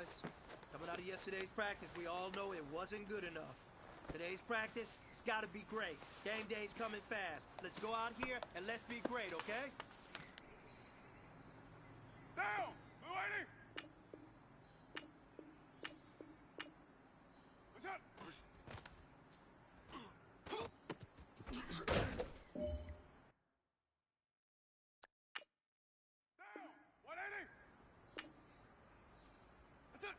boys. Coming out of yesterday's practice, we all know it wasn't good enough. Today's practice, it's gotta be great. Game day's coming fast. Let's go out here and let's be great, okay? Down! Blue 80! What's up? Down! 180! That's it!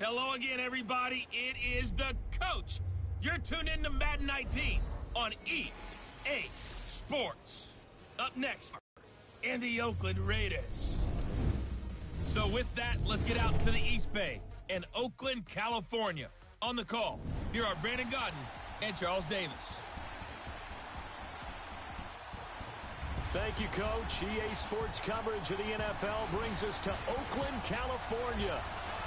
Hello again, everybody. It is the coach. You're tuned in to Madden 19 on EA Sports. Up next, and the Oakland Raiders. So with that, let's get out to the East Bay in Oakland, California. On the call, here are Brandon Godden and Charles Davis. Thank you, Coach. EA Sports coverage of the NFL brings us to Oakland, California.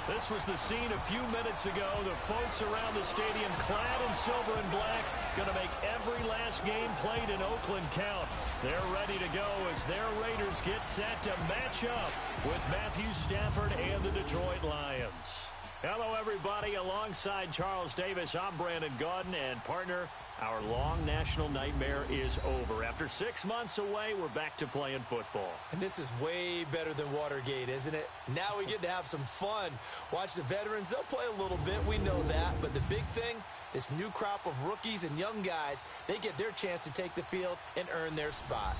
This was the scene a few minutes ago. The folks around the stadium clad in silver and black going to make every last game played in Oakland count. They're ready to go as their Raiders get set to match up with Matthew Stafford and the Detroit Lions. Hello, everybody. Alongside Charles Davis, I'm Brandon Godden, and partner, our long national nightmare is over. After 6 months away, we're back to playing football. And this is way better than Watergate, isn't it? Now we get to have some fun. Watch the veterans. They'll play a little bit. We know that. But the big thing, this new crop of rookies and young guys, they get their chance to take the field and earn their spot.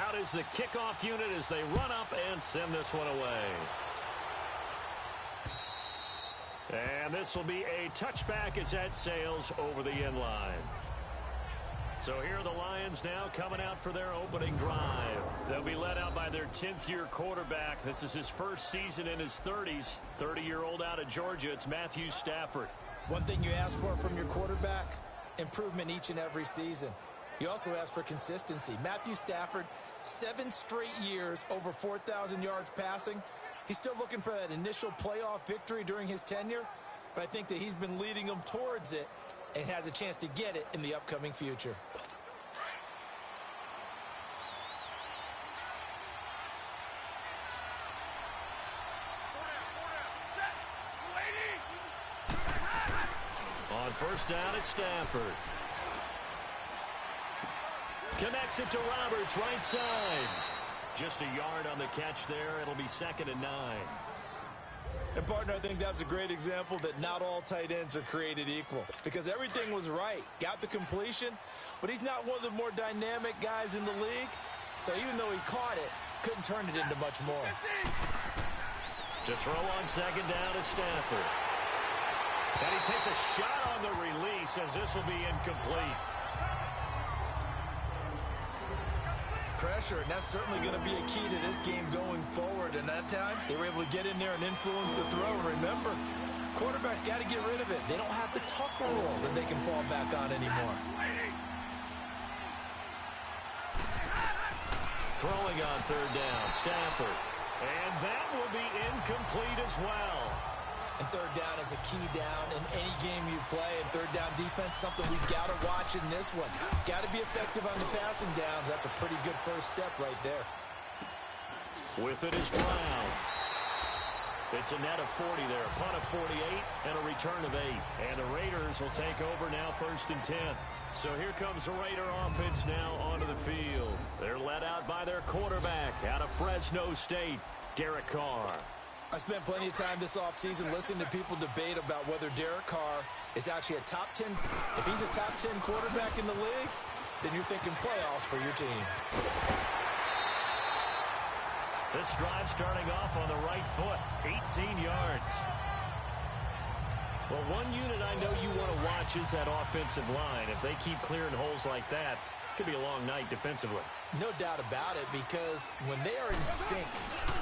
Out is the kickoff unit as they run up and send this one away. And this will be a touchback as that sails over the end line. So here are the Lions now coming out for their opening drive. They'll be led out by their 10th-year quarterback. This is his first season in his 30s. 30-year-old out of Georgia. It's Matthew Stafford. One thing you ask for from your quarterback, improvement each and every season. You also ask for consistency. Matthew Stafford, 7 straight years over 4,000 yards passing. He's still looking for that initial playoff victory during his tenure, but I think that he's been leading them towards it and has a chance to get it in the upcoming future. On first down, it's Stafford. Connects it to Roberts, right side. Just a yard on the catch there. It'll be 2nd and 9. And, partner, I think that's a great example that not all tight ends are created equal, because everything was right. Got the completion, but he's not one of the more dynamic guys in the league. So even though he caught it, couldn't turn it into much more. To throw on 2nd down is Stafford. And he takes a shot on the release as this will be incomplete. Pressure, and that's certainly going to be a key to this game going forward. And that time, they were able to get in there and influence the throw. Remember, quarterbacks got to get rid of it. They don't have the tuck rule that they can fall back on anymore. Throwing on 3rd down, Stafford. And that will be incomplete as well. And 3rd down is a key down in any game you play. And 3rd down defense, something we've got to watch in this one. Got to be effective on the passing downs. That's a pretty good first step right there. With it is Brown. It's a net of 40 there. A punt of 48 and a return of 8. And the Raiders will take over now 1st and 10. So here comes the Raider offense now onto the field. They're led out by their quarterback out of Fresno State, Derek Carr. I spent plenty of time this offseason listening to people debate about whether Derek Carr is actually a top 10. If he's a top 10 quarterback in the league, then you're thinking playoffs for your team. This drive starting off on the right foot, 18 yards. Well, one unit I know you want to watch is that offensive line. If they keep clearing holes like that, it could be a long night defensively. No doubt about it, because when they are in sync,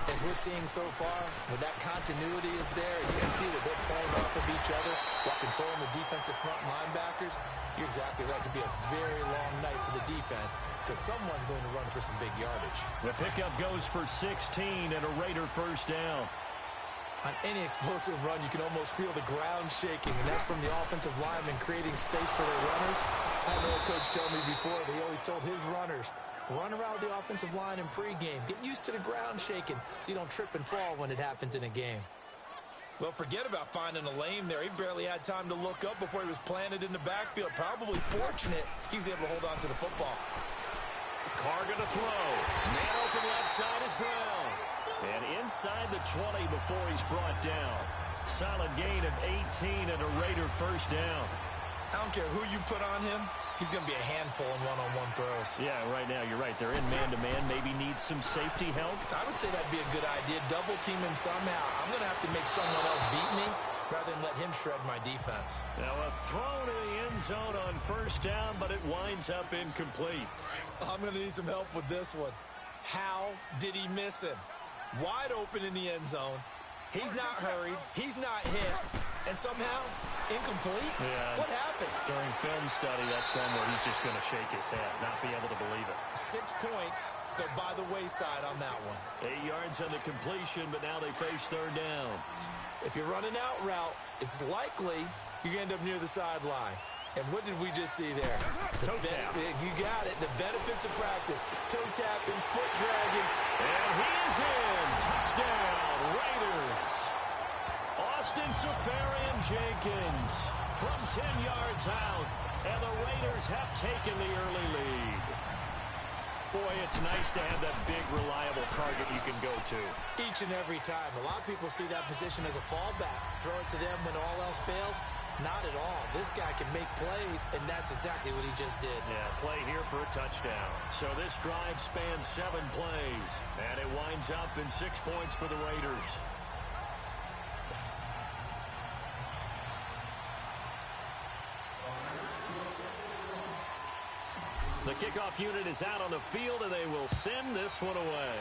as we're seeing so far, when that continuity is there, and you can see that they're playing off of each other while controlling the defensive front linebackers, you're exactly right. It could be a very long night for the defense, because someone's going to run for some big yardage. The pickup goes for 16 and a Raider 1st down. On any explosive run, you can almost feel the ground shaking, and that's from the offensive linemen creating space for their runners. I know a coach told me before, he always told his runners, run around the offensive line in pregame. Get used to the ground shaking so you don't trip and fall when it happens in a game. Well, forget about finding a lane there. He barely had time to look up before he was planted in the backfield. Probably fortunate he was able to hold on to the football. Carr going to throw. Man open left side is Brown. And inside the 20 before he's brought down. Solid gain of 18 and a Raider 1st down. I don't care who you put on him. He's going to be a handful in one-on-one throws. Yeah, right now you're right. They're in man-to-man. Maybe need some safety help. I would say that'd be a good idea. Double team him somehow. I'm going to have to make someone else beat me rather than let him shred my defense. Now a throw to the end zone on 1st down, but it winds up incomplete. I'm going to need some help with this one. How did he miss him? Wide open in the end zone. He's not hurried. He's not hit. And somehow, incomplete? Yeah. What happened? During film study, that's one where he's just going to shake his head, not be able to believe it. 6 points go by the wayside on that one. 8 yards on the completion, but now they face 3rd down. If you're running out route, it's likely you're going to end up near the sideline. And what did we just see there? Toe tap. You got it. The benefits of practice. Toe tapping, foot dragging. And he is in. Touchdown, Raiders. Austin Seferian-Jenkins from 10 yards out. And the Raiders have taken the early lead. Boy, it's nice to have that big, reliable target you can go to. Each and every time. A lot of people see that position as a fallback. Throw it to them when all else fails. Not at all. This guy can make plays, and that's exactly what he just did. Yeah, play here for a touchdown. So this drive spans 7 plays, and it winds up in 6 points for the Raiders. The kickoff unit is out on the field, and they will send this one away.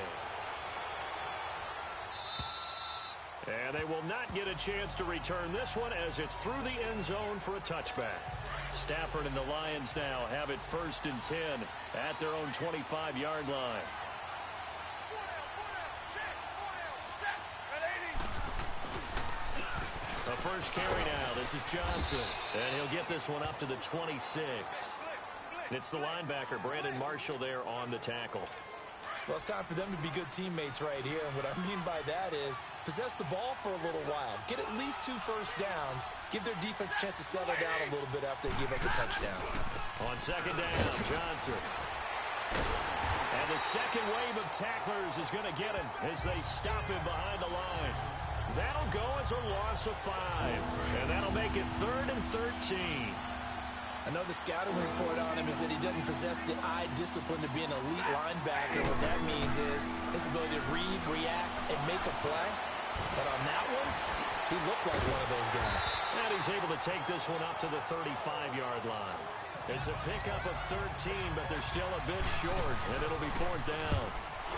And they will not get a chance to return this one as it's through the end zone for a touchback. Stafford and the Lions now have it 1st and 10 at their own 25-yard line. The first carry now. This is Johnson. And he'll get this one up to the 26. It's the linebacker, Brandon Marshall, there on the tackle. Well, it's time for them to be good teammates right here. And what I mean by that is possess the ball for a little while. Get at least 2 first downs. Give their defense a chance to settle down a little bit after they give up a touchdown. On 2nd down, Johnson. And the second wave of tacklers is going to get him as they stop him behind the line. That'll go as a loss of 5. And that'll make it 3rd and 13. I know the scouting report on him is that he doesn't possess the eye discipline to be an elite linebacker. What that means is his ability to read, react, and make a play. But on that one, he looked like one of those guys. And he's able to take this one up to the 35-yard line. It's a pickup of 13, but they're still a bit short, and it'll be 4th down.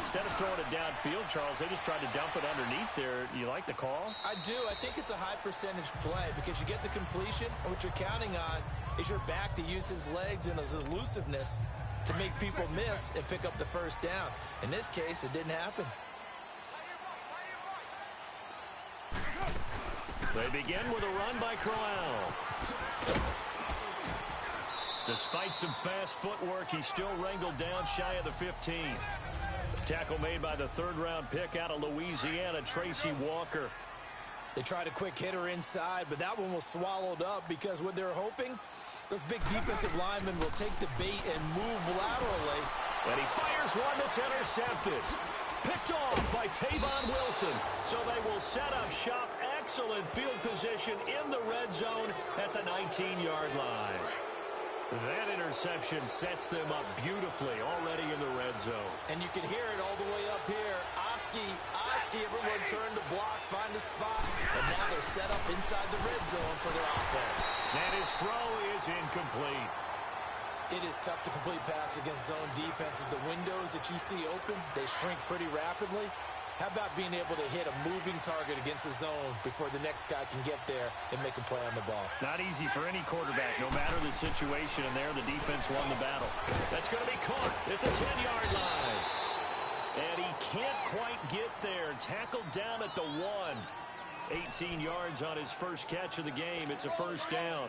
Instead of throwing it downfield, Charles, they just tried to dump it underneath there. You like the call? I do. I think it's a high-percentage play because you get the completion, and what you're counting on is your back to use his legs and his elusiveness to make people miss and pick up the first down. In this case, it didn't happen. They begin with a run by Crowell. Despite some fast footwork, he's still wrangled down shy of the 15. Tackle made by the 3rd-round pick out of Louisiana, Tracy Walker. They tried a quick hitter inside, but that one was swallowed up because what they're hoping, those big defensive linemen will take the bait and move laterally. And he fires one that's intercepted. Picked off by Tavon Wilson. So they will set up shop. Excellent field position in the red zone at the 19-yard line. That interception sets them up beautifully already in the red zone. And you can hear it all the way up here. Oski, everyone turned to block, find a spot, and now they're set up inside the red zone for their offense. And his throw is incomplete. It is tough to complete passes against zone defenses. The windows that you see open, they shrink pretty rapidly. How about being able to hit a moving target against a zone before the next guy can get there and make a play on the ball? Not easy for any quarterback, no matter the situation, and there the defense won the battle. That's going to be caught at the 10-yard line. And he can't quite get there. Tackled down at the 1. 18 yards on his first catch of the game. It's a first down.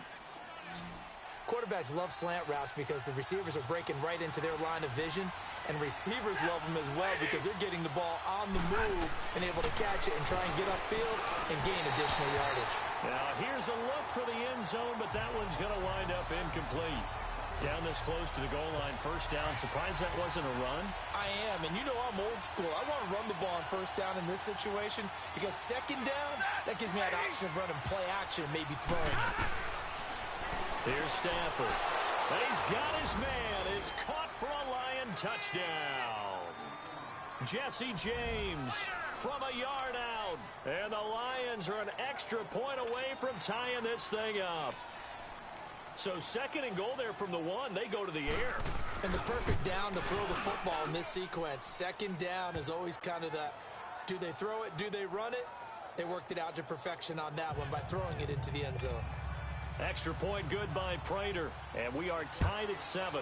Quarterbacks love slant routes because the receivers are breaking right into their line of vision, and receivers love them as well because they're getting the ball on the move and able to catch it and try and get upfield and gain additional yardage. Now here's a look for the end zone, but that one's going to wind up incomplete. Down this close to the goal line, first down. Surprised that wasn't a run? I am, and you know I'm old school. I want to run the ball on first down in this situation because second down, that gives me that option of running play action and maybe throwing it. Here's Stafford. And he's got his man. It's caught for a Lion touchdown. Jesse James from a yard out. And the Lions are an extra point away from tying this thing up. So 2nd and goal there from the 1. They go to the air. And the perfect down to throw the football in this sequence. 2nd down is always kind of the, do they throw it, do they run it? They worked it out to perfection on that one by throwing it into the end zone. Extra point good by Prater. And we are tied at 7.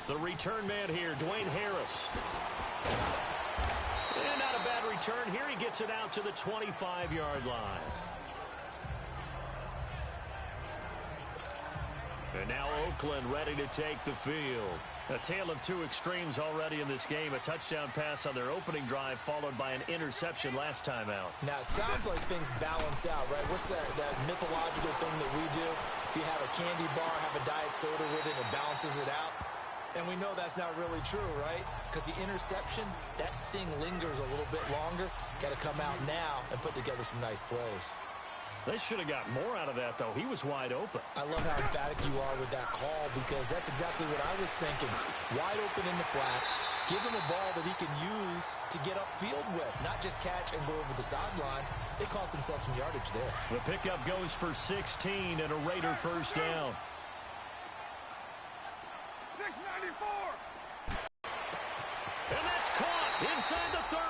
The return man here, Dwayne Harris. And not a bad return here. He gets it out to the 25-yard line. And now Oakland ready to take the field. A tale of two extremes already in this game. A touchdown pass on their opening drive followed by an interception last time out. Now, it sounds like things balance out, right? What's that mythological thing that we do? If you have a candy bar, have a diet soda with it, it balances it out. And we know that's not really true, right? Because the interception, that sting lingers a little bit longer. Got to come out now and put together some nice plays. They should have got more out of that, though. He was wide open. I love how emphatic you are with that call because that's exactly what I was thinking. Wide open in the flat. Give him a ball that he can use to get upfield with, not just catch and go over the sideline. They cost themselves some yardage there. The pickup goes for 16 and a Raider first down. 694. And that's caught inside the 30.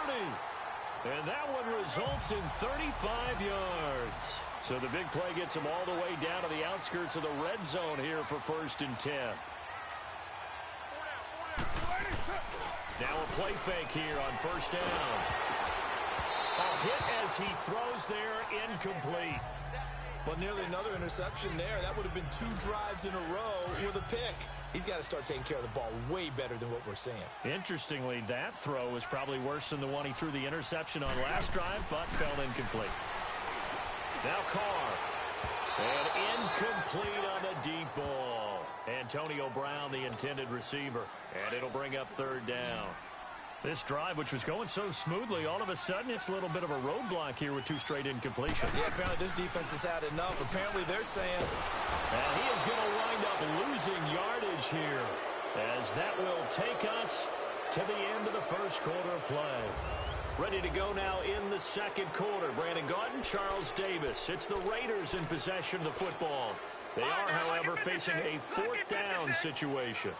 And that one results in 35 yards. So the big play gets him all the way down to the outskirts of the red zone here for 1st and 10. Now a play fake here on 1st down. A hit as he throws there, incomplete. Well, nearly another interception there. That would have been 2 drives in a row with a pick. He's got to start taking care of the ball way better than what we're seeing. Interestingly, that throw was probably worse than the one he threw the interception on last drive, but fell incomplete. Now Carr. And incomplete on the deep ball. Antonio Brown, the intended receiver. And it'll bring up 3rd down. This drive, which was going so smoothly, all of a sudden it's a little bit of a roadblock here with 2 straight incompletions. Yeah, apparently this defense has had enough. Apparently they're saying. And he is going to wind up losing yardage here, as that will take us to the end of the 1st quarter of play. Ready to go now in the 2nd quarter. Brandon Gaudin, Charles Davis. It's the Raiders in possession of the football. They are, however, facing a 4th down situation.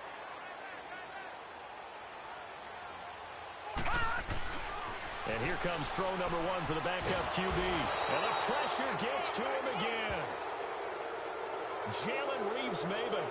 And here comes throw number 1 for the backup QB. And the pressure gets to him again. Jalen Reeves-Maybin